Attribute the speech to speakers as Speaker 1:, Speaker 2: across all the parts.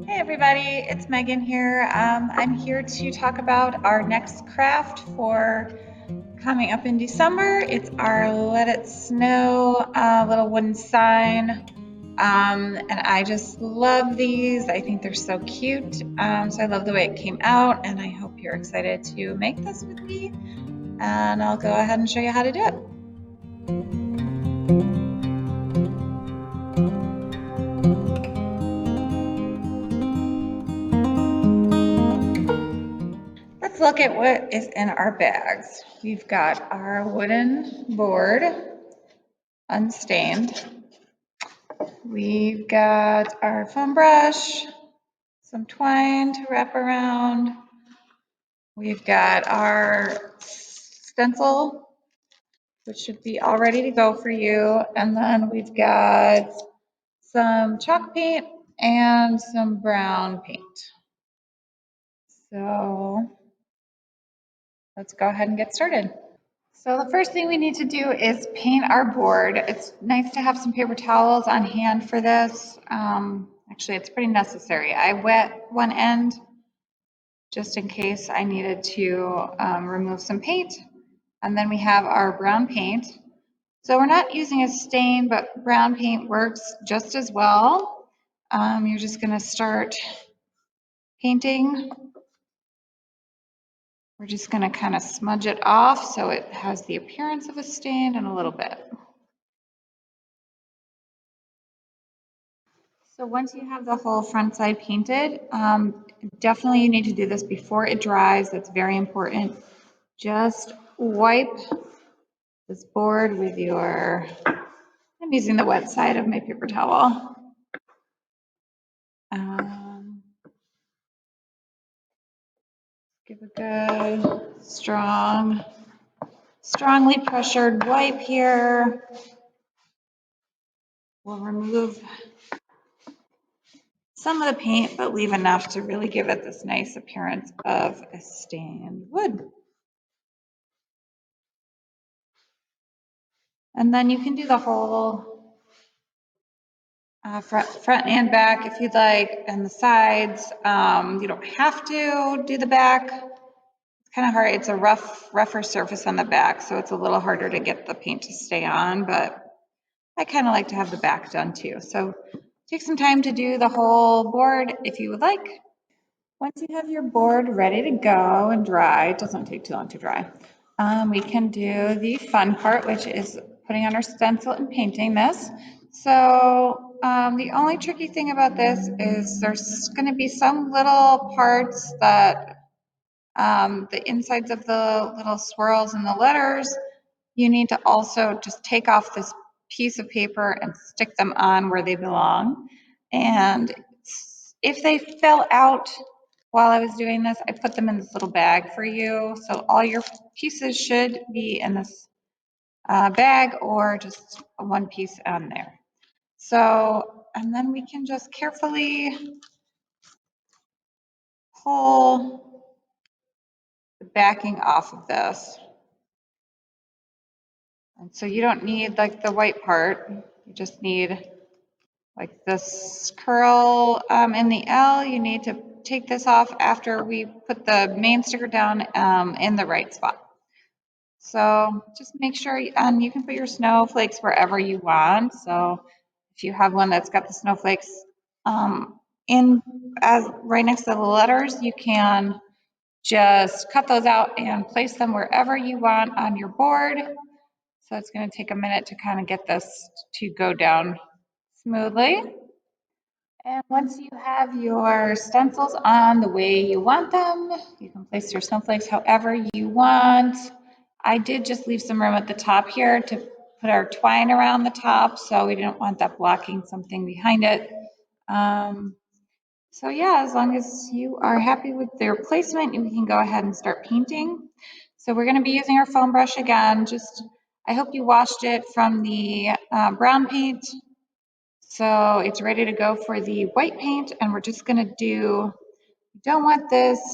Speaker 1: Hey everybody, it's Megan here. I'm here to talk about our next craft for coming up in December. It's our Let It Snow little wooden sign. And I just love these. I think they're so cute. So I love the way it came out, and I hope you're excited to make this with me. And I'll go ahead and show you how to do it. Let's look at what is in our bags. We've got our wooden board, unstained. We've got our foam brush, some twine to wrap around. We've got our stencil, which should be all ready to go for you. And then we've got some chalk paint and some brown paint. So let's go ahead and get started. So the first thing we need to do is paint our board. It's nice to have some paper towels on hand for this. Actually, it's pretty necessary. I wet one end just in case I needed to remove some paint. And then we have our brown paint. So we're not using a stain, but brown paint works just as well. You're just gonna start painting. We're just gonna kind of smudge it off so it has the appearance of a stain in a little bit. So once you have the whole front side painted, definitely you need to do this before it dries. That's very important. Just wipe this board with your, I'm using the wet side of my paper towel. Give a good, strongly pressured wipe here. We'll remove some of the paint, but leave enough to really give it this nice appearance of a stained wood. And then you can do the whole front and back if you'd like, and the sides. You don't have to do the back. It's kind of hard. It's a rougher surface on the back, so it's a little harder to get the paint to stay on, but I kind of like to have the back done too. So take some time to do the whole board if you would like. Once you have your board ready to go and dry, it doesn't take too long to dry, we can do the fun part, which is putting on our stencil and painting this. So the only tricky thing about this is there's going to be some little parts that the insides of the little swirls and the letters, you need to also just take off this piece of paper and stick them on where they belong. And if they fell out while I was doing this, I put them in this little bag for you. So all your pieces should be in this bag or just one piece on there. So, and then we can just carefully pull the backing off of this. And so you don't need like the white part, you just need like this curl in the L. You need to take this off after we put the main sticker down in the right spot. So just make sure, and you can put your snowflakes wherever you want. So if you have one that's got the snowflakes in as right next to the letters, you can just cut those out and place them wherever you want on your board. So it's going to take a minute to kind of get this to go down smoothly. And once you have your stencils on the way you want them, you can place your snowflakes however you want. I did just leave some room at the top here to put our twine around the top, so we didn't want that blocking something behind it. So yeah, as long as you are happy with their placement, we can go ahead and start painting. So we're going to be using our foam brush again. I hope you washed it from the brown paint. So it's ready to go for the white paint, and we're just going to do, we don't want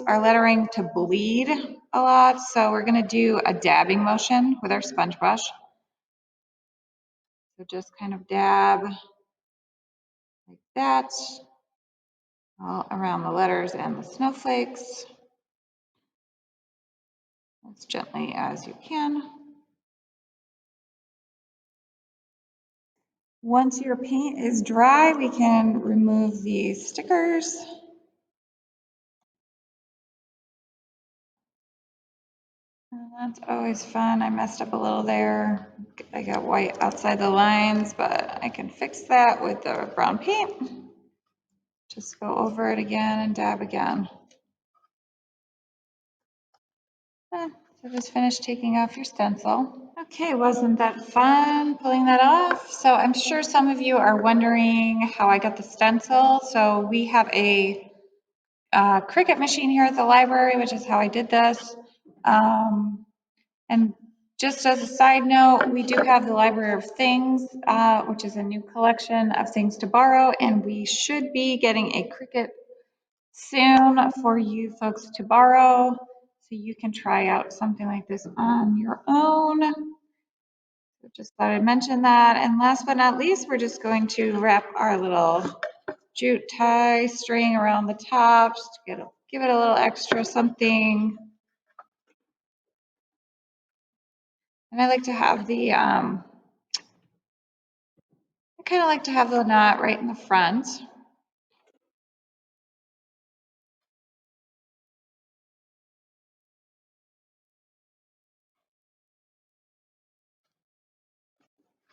Speaker 1: our lettering to bleed a lot, so we're going to do a dabbing motion with our sponge brush. So just kind of dab like that all around the letters and the snowflakes as gently as you can. Once your paint is dry, we can remove the stickers. That's always fun. I messed up a little there. I got white outside the lines, but I can fix that with the brown paint. Just go over it again and dab again. So just finish taking off your stencil. Okay, wasn't that fun pulling that off? So I'm sure some of you are wondering how I got the stencil. So we have a Cricut machine here at the library, which is how I did this. And just as a side note, we do have the Library of Things, which is a new collection of things to borrow, and we should be getting a Cricut soon for you folks to borrow, so you can try out something like this on your own. So just thought I'd mention that. And last but not least, we're just going to wrap our little jute tie string around the tops to give it a little extra something. And I like to have the I kind of like to have the knot right in the front.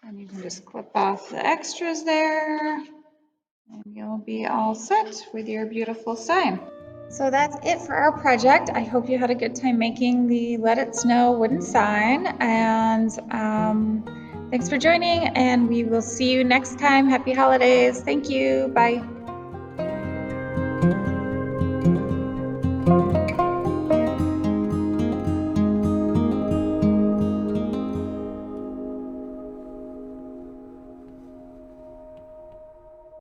Speaker 1: And you can just clip off the extras there, and you'll be all set with your beautiful sign. So that's it for our project. I hope you had a good time making the Let It Snow wooden sign, and thanks for joining, and we will see you next time. Happy holidays. Thank you. Bye.